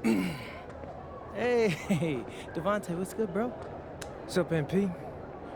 Hey, Devontae, what's good, bro? What's up, MP?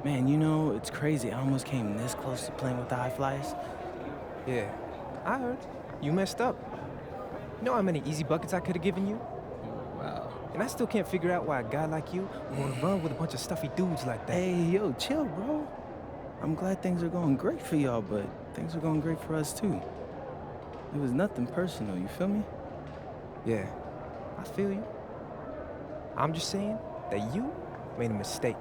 Man, you know, it's crazy. I almost came this close to playing with the HighFlyas. Yeah, I heard. You messed up. You know how many easy buckets I could have given you? Wow. And I still can't figure out why a guy like you would want to run with a bunch of stuffy dudes like that. Hey, yo, chill, bro. I'm glad things are going great for y'all, but things are going great for us, too. It was nothing personal, you feel me? Yeah, I feel you. I'm just saying that you made a mistake.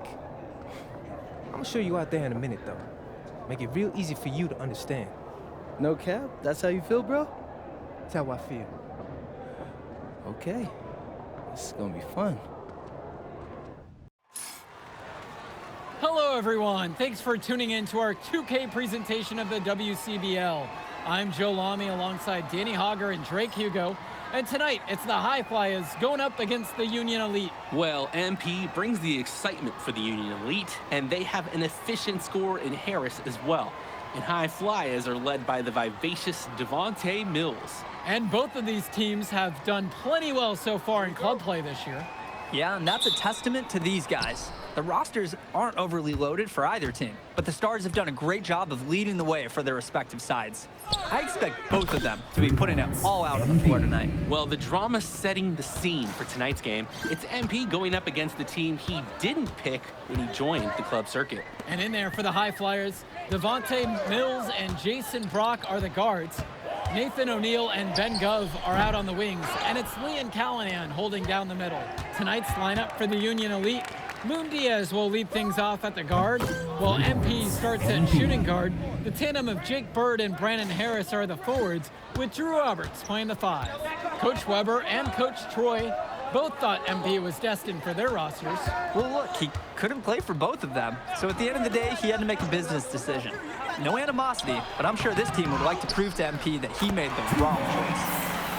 I'm gonna show you out there in a minute, though. Make it real easy for you to understand. No cap? That's how you feel, bro? That's how I feel. Okay. This is gonna be fun. Hello, everyone. Thanks for tuning in to our 2K presentation of the WCBL. I'm Joe Lamy alongside Danny Hogger and Drake Hugo. And tonight, it's the HighFlyas going up against the Union Elite. Well, MP brings the excitement for the Union Elite, and they have an efficient scorer in Harris as well. And HighFlyas are led by the vivacious Devontae Mills. And both of these teams have done plenty well so far in club play this year. Yeah, and that's a testament to these guys. The rosters aren't overly loaded for either team, but the Stars have done a great job of leading the way for their respective sides. I expect both of them to be putting it all out on the floor tonight. Well, the drama setting the scene for tonight's game, it's MP going up against the team he didn't pick when he joined the club circuit. And in there for the HighFlyas, Devontae Mills and Jason Brock are the guards. Nathan O'Neill and Ben Gov are out on the wings, and it's Liam Callahan holding down the middle. Tonight's lineup for the Union Elite: Moon Diaz will lead things off at the guard, while MP starts at shooting guard. The tandem of Jake Bird and Brandon Harris are the forwards, with Drew Roberts playing the 5. Coach Weber and Coach Troy both thought MP was destined for their rosters. Well, look, he couldn't play for both of them, so at the end of the day, he had to make a business decision. No animosity, but I'm sure this team would like to prove to MP that he made the wrong choice.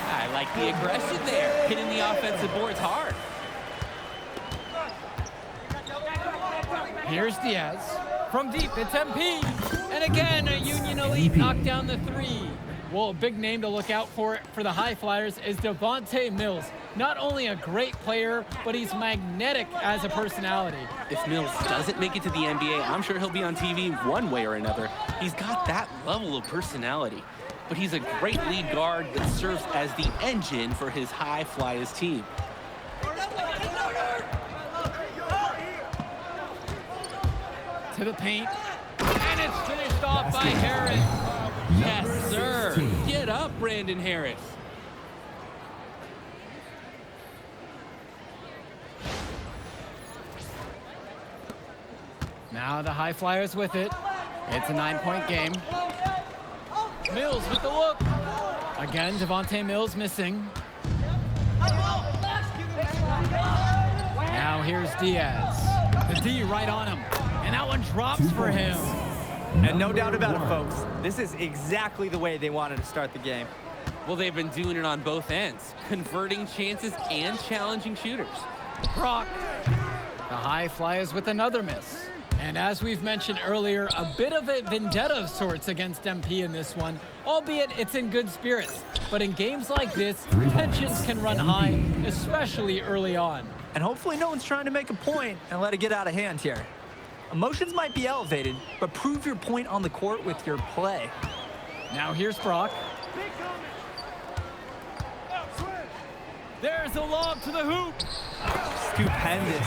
I like the aggression there, hitting the offensive boards hard. Here's Diaz. From deep, it's MP. And again, a Union Elite knocked down the 3. Well, a big name to look out for the HighFlyas is Devontae Mills. Not only a great player, but he's magnetic as a personality. If Mills doesn't make it to the NBA, I'm sure he'll be on TV one way or another. He's got that level of personality. But he's a great lead guard that serves as the engine for his HighFlyas team. To the paint, and it's finished off by Harris. Yes, sir. Get up, Brandon Harris. Now the HighFlyas with it. It's a 9-point game. Mills with the look. Again, Devontae Mills missing. Now here's Diaz. The D right on him. And that one drops for him. And no doubt about it, folks. This is exactly the way they wanted to start the game. Well, they've been doing it on both ends, converting chances and challenging shooters. Brock. The HighFlyas with another miss. And as we've mentioned earlier, a bit of a vendetta of sorts against MP in this one, albeit it's in good spirits. But in games like this, tensions can run high, especially early on. And hopefully no one's trying to make a point and let it get out of hand here. Emotions might be elevated, but prove your point on the court with your play. Now here's Brock. There's a lob to the hoop. Stupendous.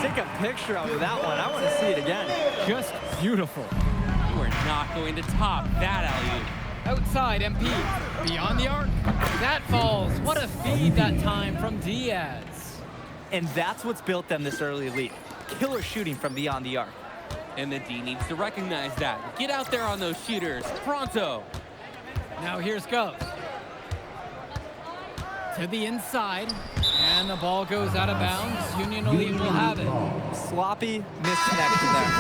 Take a picture of that one. I want to see it again. Just beautiful. You are not going to top that alley-oop. Outside MP. Beyond the arc. That falls. What a feed that time from Diaz. And that's what's built them this early lead. Killer shooting from beyond the arc. And the D needs to recognize that. Get out there on those shooters. Pronto. Now here's Gov. To the inside. And the ball goes out of bounds. Union Elite will have it. Sloppy misconnection there.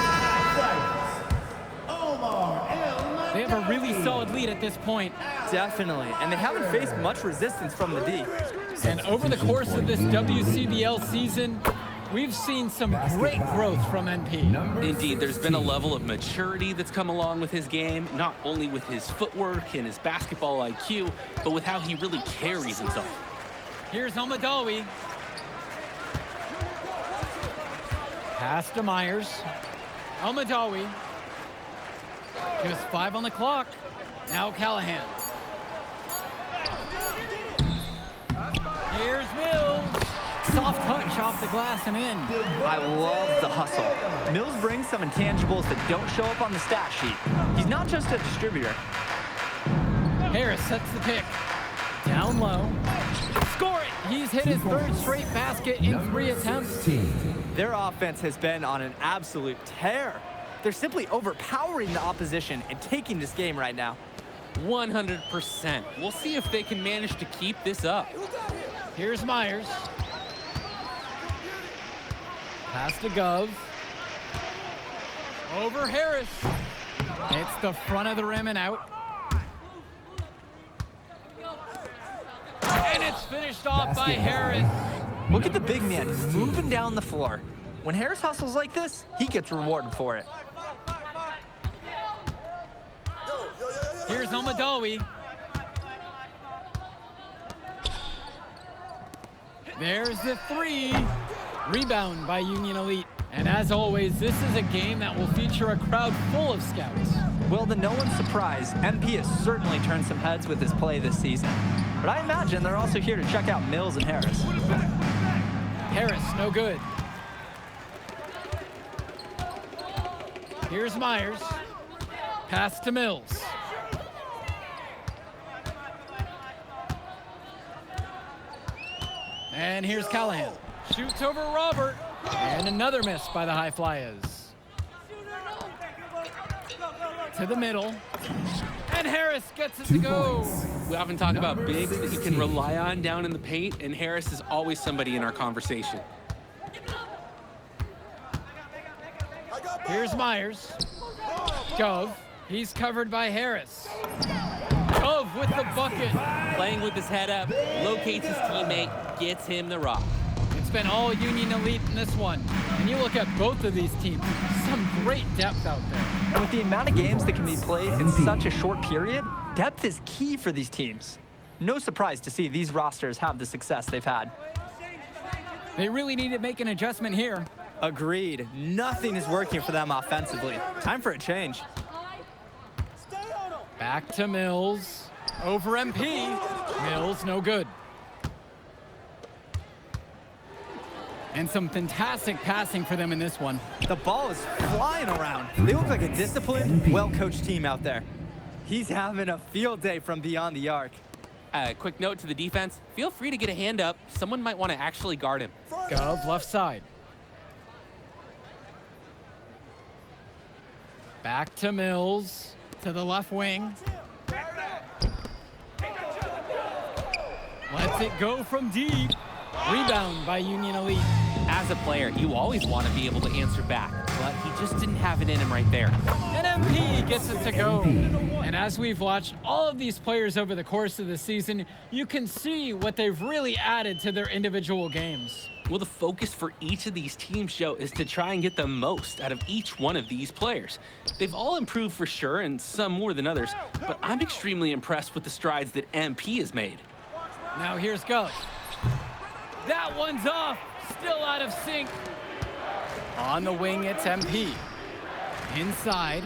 They have a really solid lead at this point. Definitely. And they haven't faced much resistance from the D. And over the course of this WCBL season, we've seen some great growth from NP. Indeed, there's been a level of maturity that's come along with his game, not only with his footwork and his basketball IQ, but with how he really carries himself. Here's Omadawi. Pass to Myers. Omadawi. Just 5 on the clock. Now Callahan. Here's Mills. Soft touch off the glass and in. I love the hustle. Mills brings some intangibles that don't show up on the stat sheet. He's not just a distributor. Harris sets the pick. Down low. Score it! He's hit his 3rd straight basket in 3 attempts. Their offense has been on an absolute tear. They're simply overpowering the opposition and taking this game right now. 100%. We'll see if they can manage to keep this up. Here's Myers. Pass to Gov. Over Harris. It's the front of the rim and out. And it's finished off by Harris. Look at the big man moving down the floor. When Harris hustles like this, he gets rewarded for it. Here's Omadawi. There's the 3. Rebound by Union Elite. And as always, this is a game that will feature a crowd full of scouts. Well, to no one's surprise, MP has certainly turned some heads with his play this season. But I imagine they're also here to check out Mills and Harris. Harris, no good. Here's Myers. Pass to Mills. And here's Callahan. Shoots over Robert. And another miss by the HighFlyas. To the middle. And Harris gets it to go. We often talk about bigs that you can rely on down in the paint, and Harris is always somebody in our conversation. Here's Myers. Gov. He's covered by Harris. Gov with the bucket. Playing with his head up, locates his teammate, gets him the rock. It's been all Union Elite in this one. And you look at both of these teams, some great depth out there. And with the amount of games that can be played in such a short period, depth is key for these teams. No surprise to see these rosters have the success they've had. They really need to make an adjustment here. Agreed. Nothing is working for them offensively. Time for a change. Back to Mills. Over MP. Mills, no good. And some fantastic passing for them in this one. The ball is flying around. They look like a disciplined, well-coached team out there. He's having a field day from beyond the arc. Quick note to the defense, feel free to get a hand up. Someone might want to actually guard him. Gov, left side. Back to Mills, to the left wing. Lets it go from deep. Rebound by Union Elite. As a player, you always want to be able to answer back, but he just didn't have it in him right there. And MP gets it to go. And as we've watched all of these players over the course of the season, you can see what they've really added to their individual games. Well, the focus for each of these teams, Joe, is to try and get the most out of each one of these players. They've all improved for sure, and some more than others, but I'm extremely impressed with the strides that MP has made. Now here's Gov. That one's off, still out of sync. On the wing, it's MP. Inside.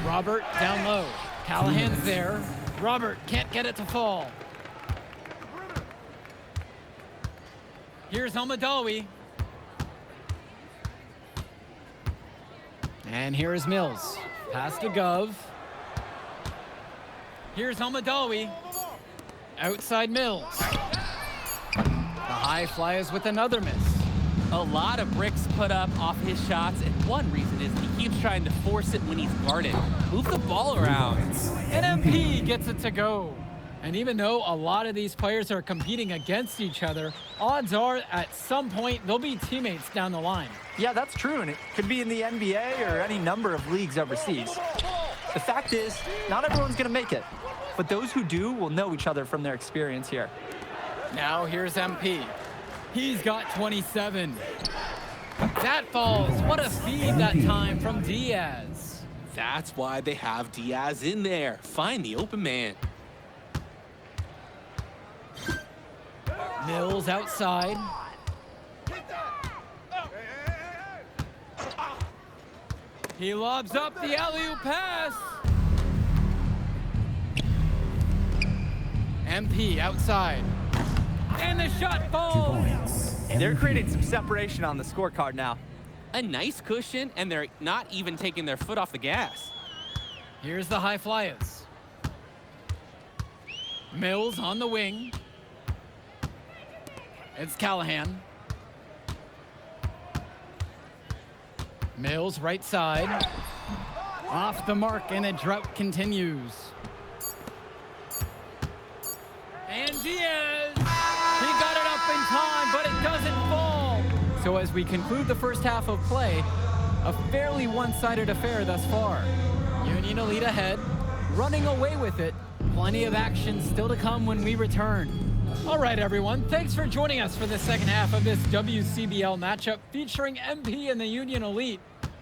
Robert down low. Callahan's there. Robert can't get it to fall. Here's Omadawi. And here is Mills. Pass to Gov. Here's Omadawi. Outside Mills. The HighFlyas with another miss. A lot of bricks put up off his shots, and one reason is he keeps trying to force it when he's guarded. Move the ball around. And MP gets it to go. And even though a lot of these players are competing against each other, odds are at some point they'll be teammates down the line. Yeah, that's true, and it could be in the NBA or any number of leagues overseas. The fact is, not everyone's going to make it, but those who do will know each other from their experience here. Now here's MP. He's got 27. That falls. What a feed that time from Diaz. That's why they have Diaz in there. Find the open man. Mills outside. He lobs up the alley-oop pass. MP outside. And the shot falls. They're creating some separation on the scorecard now. A nice cushion, and they're not even taking their foot off the gas. Here's the HighFlyas. Mills on the wing. It's Callahan. Mills right side. Off the mark, and the drought continues. And Diaz! He got it up in time, but it doesn't fall. So as we conclude the first half of play, a fairly one-sided affair thus far. Union Elite ahead, running away with it. Plenty of action still to come when we return. All right, everyone, thanks for joining us for the second half of this WCBL matchup featuring MP and the Union Elite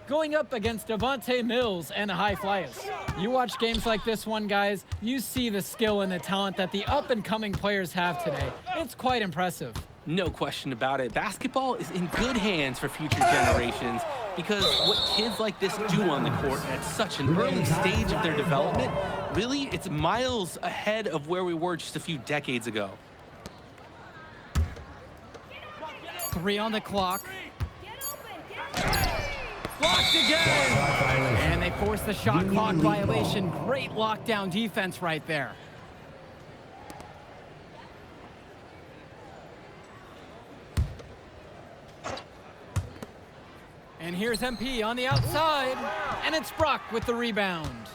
going up against Devontae Mills and the HighFlyas. You watch games like this one, guys, you see the skill and the talent that the up-and-coming players have today. It's quite impressive. No question about it. Basketball is in good hands for future generations because what kids like this do on the court at such an early stage of their development, really, it's miles ahead of where we were just a few decades ago. 3 on the clock. Blocked again! And they force the shot clock violation. Great lockdown defense right there. And here's MP on the outside, and it's Brock with the rebound.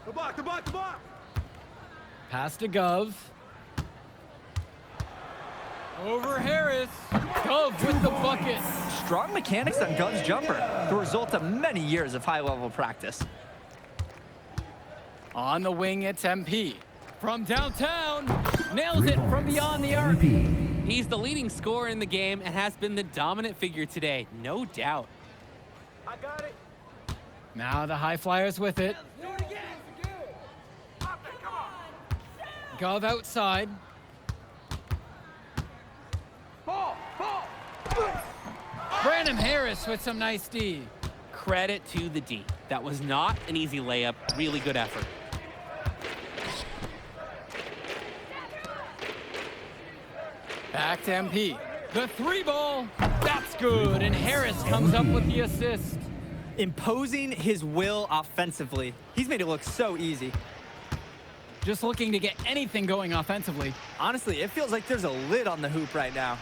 Come on! Pass to Gov. Over Harris. Gov with the bucket. Strong mechanics on Gov's jumper, the result of many years of high-level practice. On the wing, it's MP. From downtown, nails it from beyond the arc. He's the leading scorer in the game and has been the dominant figure today, no doubt. I got it. Now the HighFlyas with it. Do it again. Come on. Gov outside. Ball. Brandon Harris with some nice D. Credit to the D. That was not an easy layup. Really good effort. Back to MP. The 3-ball. That's good. And Harris comes up with the assist. Imposing his will offensively. He's made it look so easy. Just looking to get anything going offensively. Honestly, it feels like there's a lid on the hoop right now.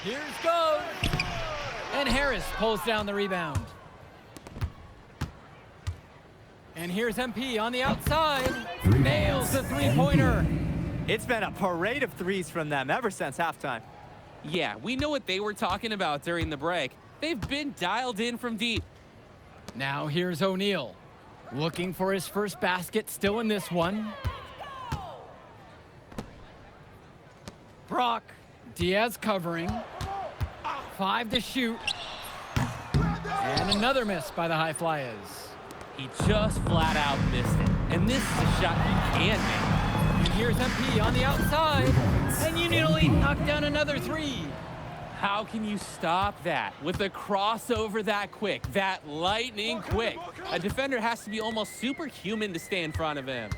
Here's Gov. And Harris pulls down the rebound. And here's MP on the outside. Nails the three-pointer. It's been a parade of threes from them ever since halftime. Yeah, we know what they were talking about during the break. They've been dialed in from deep. Now here's O'Neal. Looking for his first basket, still in this one. Brock. Diaz covering. 5 to shoot. And another miss by the HighFlyas. He just flat out missed it. And this is a shot he can make. And here's MP on the outside. And Union Elite knocked down another 3. How can you stop that with a crossover that quick, that lightning quick? A defender has to be almost superhuman to stay in front of him.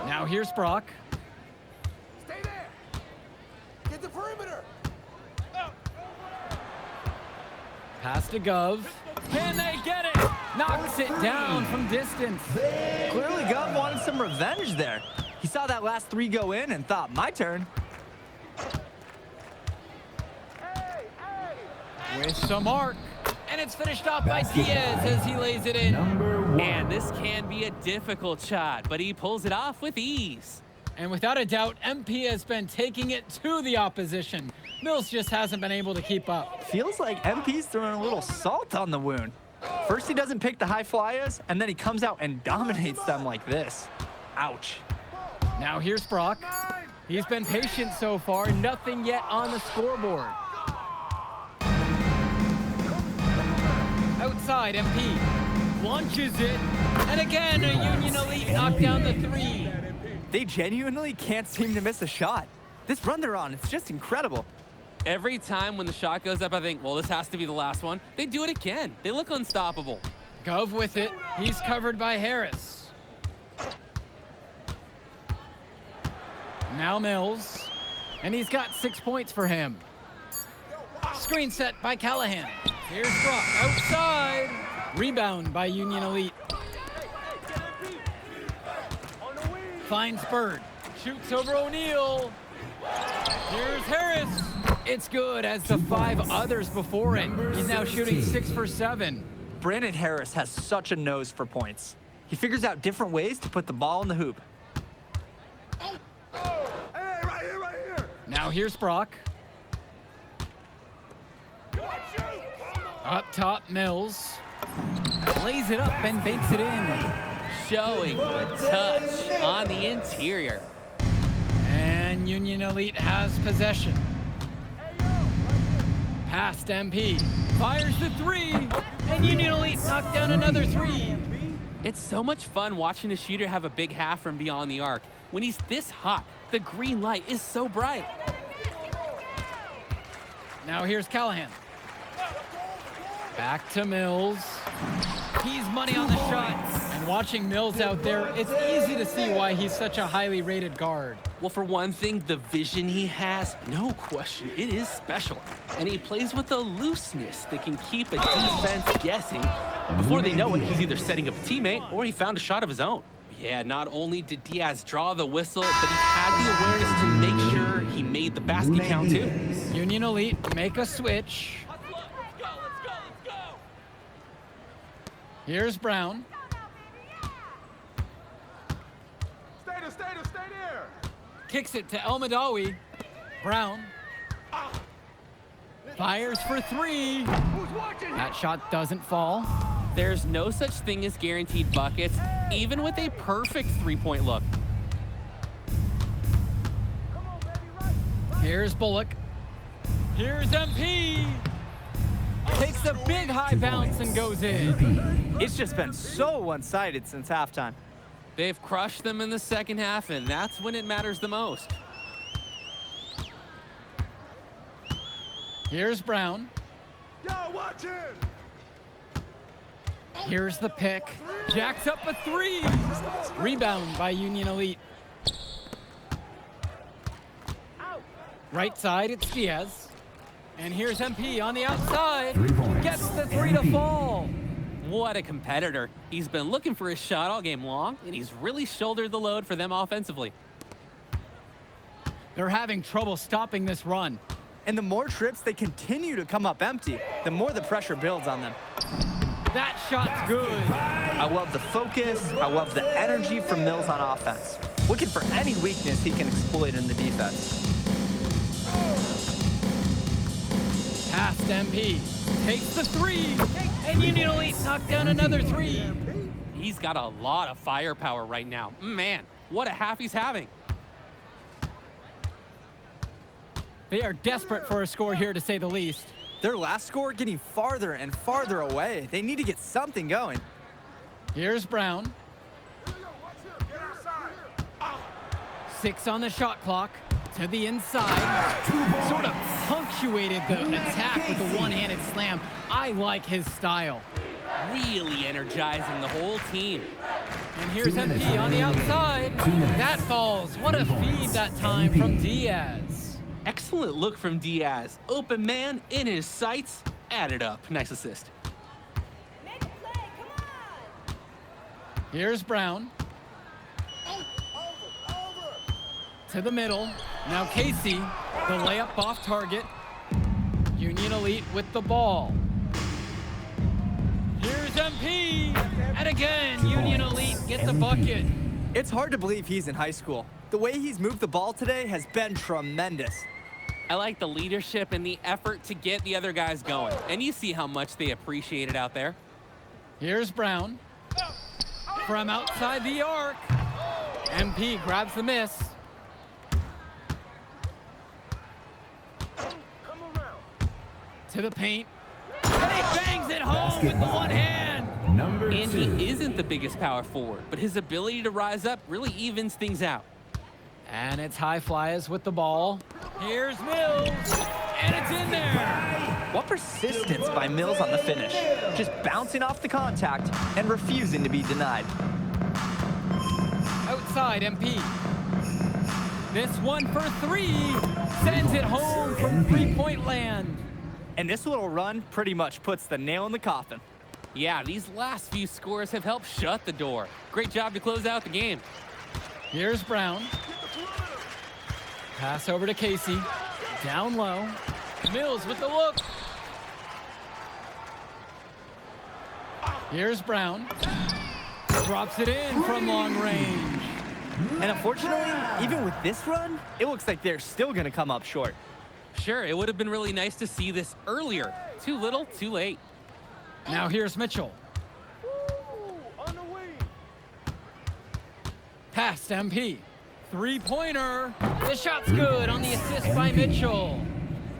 Now here's Brock. Stay there. Get the perimeter. Pass to Gov. Can they get it? Knocks it down from distance. Clearly, Gov wanted some revenge there. He saw that last 3 go in and thought, my turn. With the mark. And it's finished off by Diaz as he lays it in. And this can be a difficult shot, but he pulls it off with ease. And without a doubt, MP has been taking it to the opposition. Mills just hasn't been able to keep up. Feels like MP's throwing a little salt on the wound. First he doesn't pick the HighFlyas, and then he comes out and dominates them like this. Ouch. Now here's Brock. He's been patient so far, nothing yet on the scoreboard. Outside, MP. launches it. And again, a Union Elite knocked down the three. They genuinely can't seem to miss a shot. This run they're on, it's just incredible. Every time when the shot goes up, I think, well, this has to be the last one. They do it again. They look unstoppable. Gove with it. He's covered by Harris. Now Mills. And he's got 6 points for him. Screen set by Callahan. Here's Brock outside. Rebound by Union Elite. Finds Bird. Shoots over O'Neal. Here's Harris. It's good as the 5 others before it. He's now shooting 6 for 7. Brandon Harris has such a nose for points. He figures out different ways to put the ball in the hoop. Hey, right here, right here. Now here's Brock. Up top, Mills. Lays it up and banks it in. Showing the touch on the interior. And Union Elite has possession. Past MP. Fires the 3. And Union Elite knocked down another 3. It's so much fun watching a shooter have a big half from beyond the arc. When he's this hot, the green light is so bright. Now here's Callahan. Back to Mills. He's money on the shot. And watching Mills out there, it's easy to see why he's such a highly rated guard. Well, for one thing, the vision he has, no question, it is special. And he plays with a looseness that can keep a defense guessing. Before they know it, he's either setting up a teammate or he found a shot of his own. Yeah, not only did Diaz draw the whistle, but he had the awareness to make sure he made the basket count too. Union Elite make a switch. Here's Brown. Stay there, stay there, stay there. Kicks it to El Madawi. Brown. Fires for 3. Who's watching? That shot doesn't fall. There's no such thing as guaranteed buckets, even with a perfect three-point look. Come on, baby, right. Here's Bullock. Here's MP. Takes a big high bounce and goes in. It's just been so one-sided since halftime. They've crushed them in the second half, and that's when it matters the most. Here's Brown. Yo, watch him. Here's the pick. Jacks up a 3. Rebound by Union Elite. Right side, it's Diaz. And here's MP on the outside. Gets the 3 to fall. What a competitor. He's been looking for his shot all game long, and he's really shouldered the load for them offensively. They're having trouble stopping this run. And the more trips they continue to come up empty, the more the pressure builds on them. That shot's good. I love the focus. I love the energy from Mills on offense. Looking for any weakness he can exploit in the defense. Past MP. Takes the 3. And Union Elite knocked down another 3. He's got a lot of firepower right now. Man, what a half he's having. They are desperate for a score here, to say the least. Their last score getting farther and farther away. They need to get something going. Here's Brown. Get outside. 6 on the shot clock. To the inside. Sort of punctuated the attack with a one-handed slam. I like his style. Really energizing the whole team. And here's MP on the outside. That falls. What a feed that time from Diaz. Excellent look from Diaz. Open man in his sights. Added up. Nice assist. Make a play, come on! Here's Brown. To the middle. Now Casey, the layup off target. Union Elite with the ball. Here's MP. And again, Union Elite get the bucket. It's hard to believe he's in high school. The way he's moved the ball today has been tremendous. I like the leadership and the effort to get the other guys going. And you see how much they appreciate it out there. Here's Brown. From outside the arc. MP grabs the miss. To the paint. And he bangs it home with the one hand. Number And 2. he isn't the biggest power forward, but his ability to rise up really evens things out. And it's HighFlyas with the ball. Here's Mills, and it's in there. What persistence by Mills on the finish. Just bouncing off the contact and refusing to be denied. Outside MP. This one for three. Sends it home from MP. three-point land. And this little run pretty much puts the nail in the coffin. Yeah, these last few scores have helped shut the door. Great job to close out the game. Here's Brown. Pass over to Casey. Down low. Mills with the look. Here's Brown. Drops it in from long range. And unfortunately, even with this run, it looks like they're still going to come up short. Sure, it would have been really nice to see this earlier. Too little, too late. Now here's Mitchell. On the wing. Past MP. Three-pointer. The shot's good on the assist by Mitchell.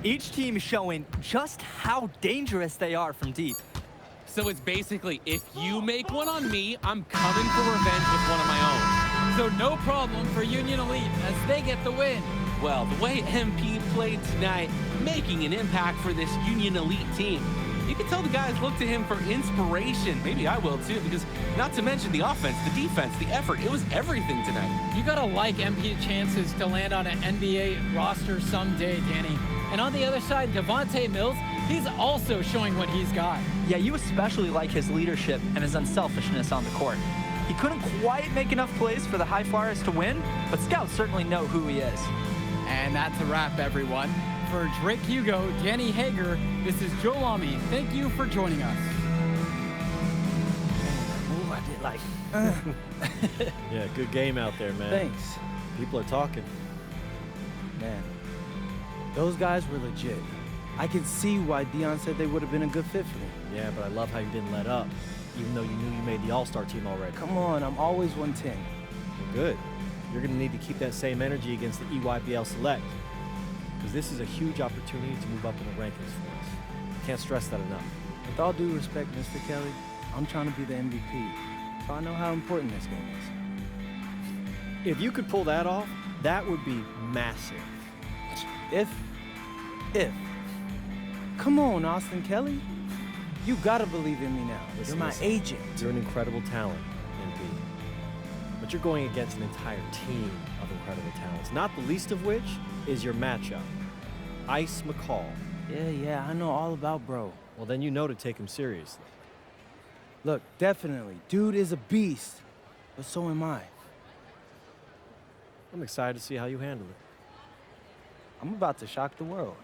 Each team is showing just how dangerous they are from deep. So it's basically, if you make one on me, I'm coming for revenge with one of my own. So no problem for Union Elite as they get the win. Well, the way MP played tonight, making an impact for this Union Elite team. You can tell the guys look to him for inspiration. Maybe I will too, because not to mention the offense, the defense, the effort, it was everything tonight. You gotta like MP's chances to land on an NBA roster someday, Danny. And on the other side, Devontae Mills, he's also showing what he's got. Yeah, you especially like his leadership and his unselfishness on the court. He couldn't quite make enough plays for the HighFlyas to win, but scouts certainly know who he is. And that's a wrap, everyone. For Drake Hugo, Danny Hager, this is Joe Lamy. Thank you for joining us. Ooh, I did like. Yeah, good game out there, man. Thanks. People are talking. Man, those guys were legit. I could see why Dion said they would have been a good fit for me. Yeah, but I love how you didn't let up, even though you knew you made the All-Star team already. Come on, I'm always 110. Well, good. You're going to need to keep that same energy against the EYBL Select, because this is a huge opportunity to move up in the rankings for us. Can't stress that enough. With all due respect, Mr. Kelly, I'm trying to be the MVP, so I know how important this game is. If you could pull that off, that would be massive. If. Come on, Austin Kelly. You gotta believe in me now. Listen, You're my listen. agent. You're an incredible talent, MP. But you're going against an entire team of incredible talents, not the least of which is your matchup, Ice McCall. Yeah, I know all about bro. Well, then you know to take him seriously. Look, definitely, dude is a beast, but so am I. I'm excited to see how you handle it. I'm about to shock the world.